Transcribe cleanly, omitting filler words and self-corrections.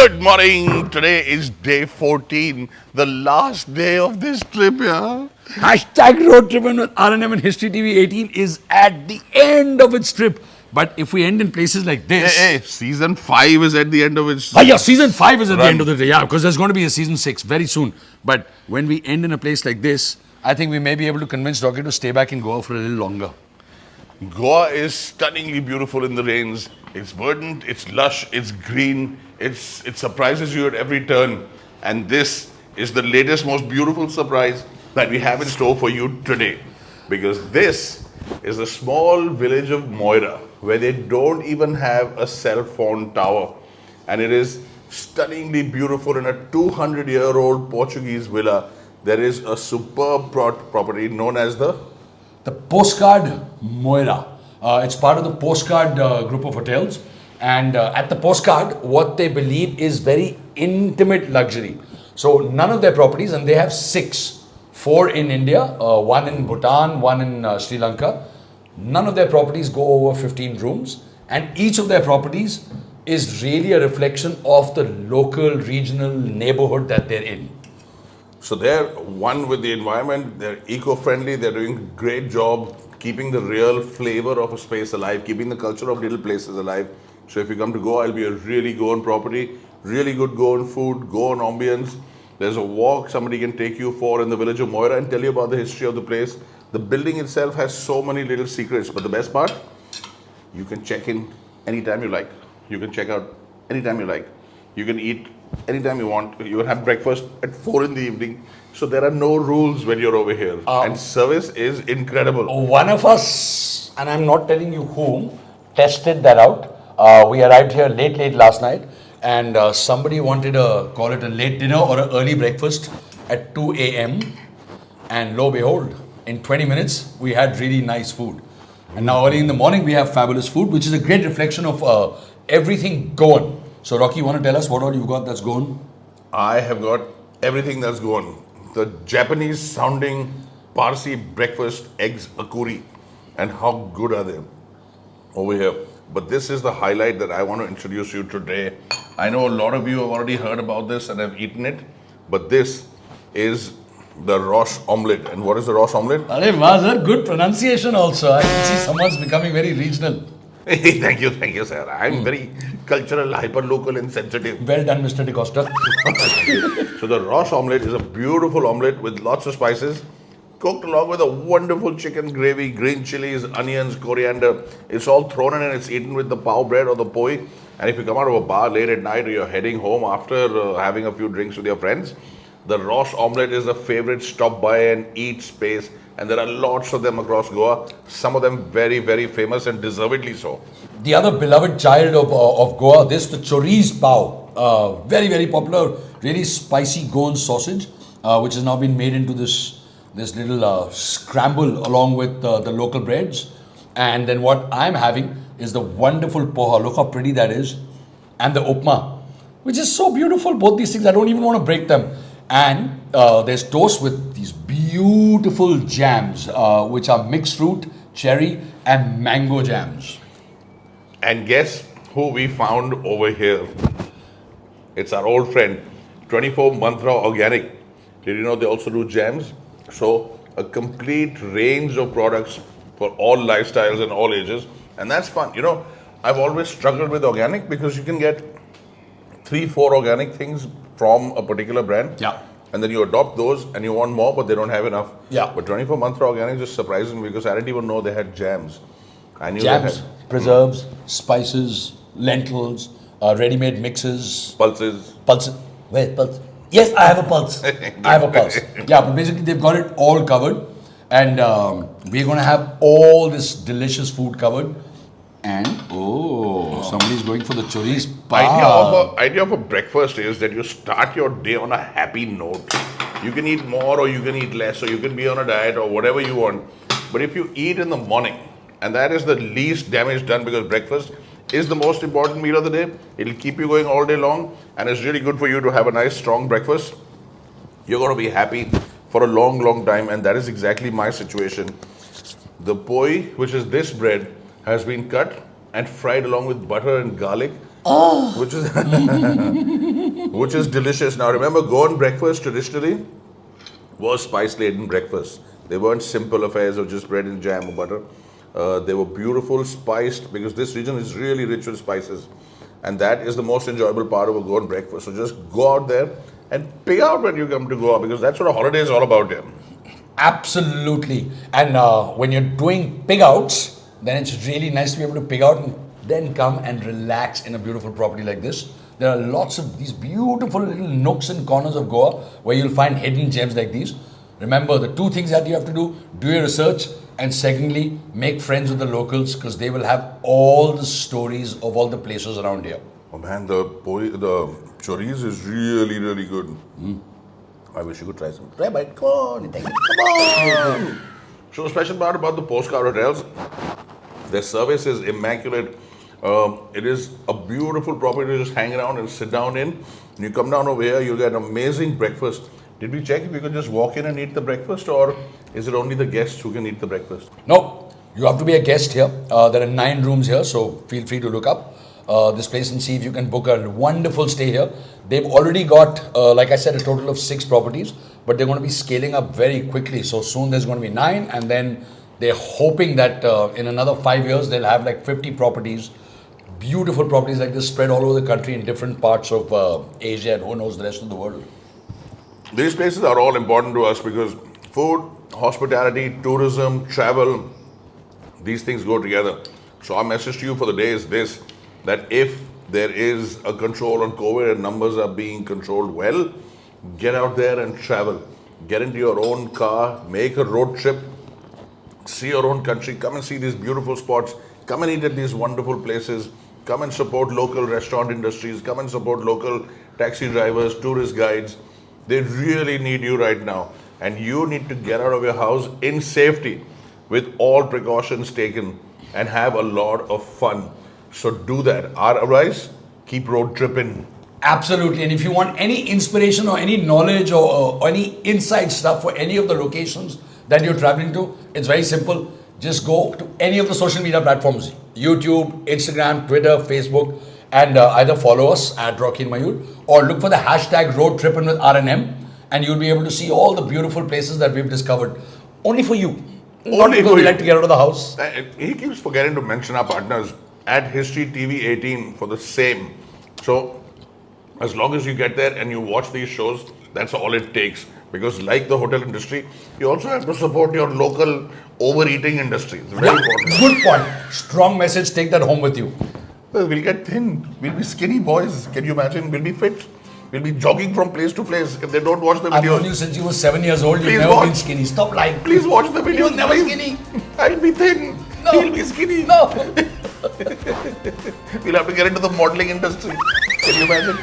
Good morning. Today is day 14, the last day of this trip, yeah. Hashtag road trip with RNM and History TV 18 is at the end of its trip. But if we end in places like this. Hey, season 5 is at the end of its. Yeah, season 5 is at the Run. end of the day. Yeah, because there's going to be a season 6 very soon. But when we end in a place like this, I think we may be able to convince Rocky to stay back in Goa for a little longer. Goa is stunningly beautiful in the rains. It's verdant, it's lush, it's green, it surprises you at every turn. And this is the latest, most beautiful surprise that we have in store for you today. Because this is the small village of Moira, where they don't even have a cell phone tower. And it is stunningly beautiful in a 200-year-old Portuguese villa. There is a superb property known as the Postcard Moira. It's part of the Postcard group of hotels. And at the Postcard, what they believe is very intimate luxury. So none of their properties, and they have 6, 4 in India, 1 in Bhutan, 1 in Sri Lanka. None of their properties go over 15 rooms. And each of their properties is really a reflection of the local, regional neighborhood that they're in. So they're one with the environment, they're eco-friendly, they're doing a great job keeping the real flavor of a space alive, keeping the culture of little places alive. So if you come to Goa, it'll be a really Goan property, really good Goan food, Goan ambience. There's a walk somebody can take you for in the village of Moira and tell you about the history of the place. The building itself has so many little secrets, but the best part, you can check in anytime you like. You can check out anytime you like. You can eat anytime you want. You can have breakfast at 4 in the evening. So there are no rules when you're over here. And service is incredible. One of us, and I'm not telling you whom, tested that out. We arrived here late last night, and somebody wanted to call it a late dinner or an early breakfast at 2 a.m. And lo behold, in 20 minutes, we had really nice food. And now early in the morning, we have fabulous food, which is a great reflection of everything Goan. So Rocky, you want to tell us what all you've got that's Goan? I have got everything that's Goan. The Japanese sounding Parsi breakfast, eggs akuri. And how good are they over here? But this is the highlight that I want to introduce you today. I know a lot of you have already heard about this and have eaten it. But this is the Rosh omelette. And what is the Rosh omelette? Arey wow, sir, good pronunciation also. I can see someone's becoming very regional. Thank you, sir. I'm very cultural, hyper-local and sensitive. Well done, Mr. DeCosta. So the Rosh omelette is a beautiful omelette with lots of spices, cooked along with a wonderful chicken gravy, green chilies, onions, coriander. It's all thrown in and it's eaten with the pav bread or the poi. And if you come out of a bar late at night or you're heading home after having a few drinks with your friends, the Rosh omelette is a favorite stop by and eat space. And there are lots of them across Goa, some of them very, very famous and deservedly so. The other beloved child of Goa, the chorizo pav. Very, very popular, really spicy Goan sausage, which has now been made into this little scramble along with the local breads. And then what I'm having is the wonderful poha. Look how pretty that is. And the upma, which is so beautiful. Both these things, I don't even want to break them. And there's toast with these beautiful jams, which are mixed fruit, cherry, and mango jams. And guess who we found over here? It's our old friend, 24 Mantra Organic. Did you know they also do jams? So a complete range of products for all lifestyles and all ages. And that's fun. You know, I've always struggled with organic because you can get 3-4 organic things from a particular brand. Yeah. And then you adopt those and you want more, but they don't have enough. Yeah. But 24 Mantra Organic just surprises me because I didn't even know they had jams. I knew Jams, they had preserves, spices, lentils, ready-made mixes. pulses. Pulse. Where pulse? Yes, I have a pulse. I have a pulse. Yeah, but basically they've got it all covered. And we're going to have all this delicious food covered. And, somebody's going for the chorizo pav. Idea of a breakfast is that you start your day on a happy note. You can eat more or you can eat less or you can be on a diet or whatever you want. But if you eat in the morning, and that is the least damage done because breakfast is the most important meal of the day. It'll keep you going all day long and it's really good for you to have a nice strong breakfast. You're going to be happy for a long, long time, and that is exactly my situation. The poi, which is this bread, has been cut and fried along with butter and garlic, which is which is delicious. Now remember, Goan breakfast traditionally was spice-laden breakfast. They weren't simple affairs of just bread and jam or butter. They were beautiful, spiced, because this region is really rich with spices. And that is the most enjoyable part of a Goan breakfast. So just go out there and pig out when you come to Goa, because that's what a holiday is all about here. Absolutely. And when you're doing pig outs, then it's really nice to be able to pig out and then come and relax in a beautiful property like this. There are lots of these beautiful little nooks and corners of Goa where you'll find hidden gems like these. Remember, the two things that you have to do your research, and secondly, make friends with the locals, because they will have all the stories of all the places around here. Oh man, the chorizo is really, really good. I wish you could try some. Try a bite. Come on. Come on. So the special part about the Postcard hotels, their service is immaculate. It is a beautiful property to just hang around and sit down in. When you come down over here, you'll get an amazing breakfast. Did we check if you can just walk in and eat the breakfast, or is it only the guests who can eat the breakfast? No, you have to be a guest here. There are 9 rooms here, so feel free to look up this place and see if you can book a wonderful stay here. They've already got, like I said, a total of 6 properties, but they're going to be scaling up very quickly. So soon there's going to be 9, and then they're hoping that in another 5 years they'll have like 50 properties, beautiful properties like this spread all over the country in different parts of Asia and who knows the rest of the world. These places are all important to us because food, hospitality, tourism, travel, these things go together. So our message to you for the day is this, that if there is a control on COVID and numbers are being controlled well, get out there and travel. Get into your own car, make a road trip, see your own country, come and see these beautiful spots, come and eat at these wonderful places, come and support local restaurant industries, come and support local taxi drivers, tourist guides. They really need you right now, and you need to get out of your house in safety with all precautions taken and have a lot of fun. So do that. Our advice, keep road tripping. Absolutely. And if you want any inspiration or any knowledge or any inside stuff for any of the locations that you're traveling to, it's very simple. Just go to any of the social media platforms, YouTube, Instagram, Twitter, Facebook, and either follow us at Rocky and Mayur, or look for the hashtag Road Trippin' with R&M, and you'll be able to see all the beautiful places that we've discovered. Only for you. Not because we like to get out of the house. He keeps forgetting to mention our partners at History TV 18 for the same. So as long as you get there and you watch these shows, that's all it takes. Because like the hotel industry, you also have to support your local overeating industry. It's very important. Good point. Strong message. Take that home with you. Well, we'll get thin. We'll be skinny boys. Can you imagine? We'll be fit. We'll be jogging from place to place if they don't watch the I've videos. known you since you were 7 years old. You've Please never watch. been skinny. Stop lying. Please watch the videos. You were never please. skinny. I'll be thin. No. He'll be skinny. No. We'll have to get into the modeling industry. Can you imagine?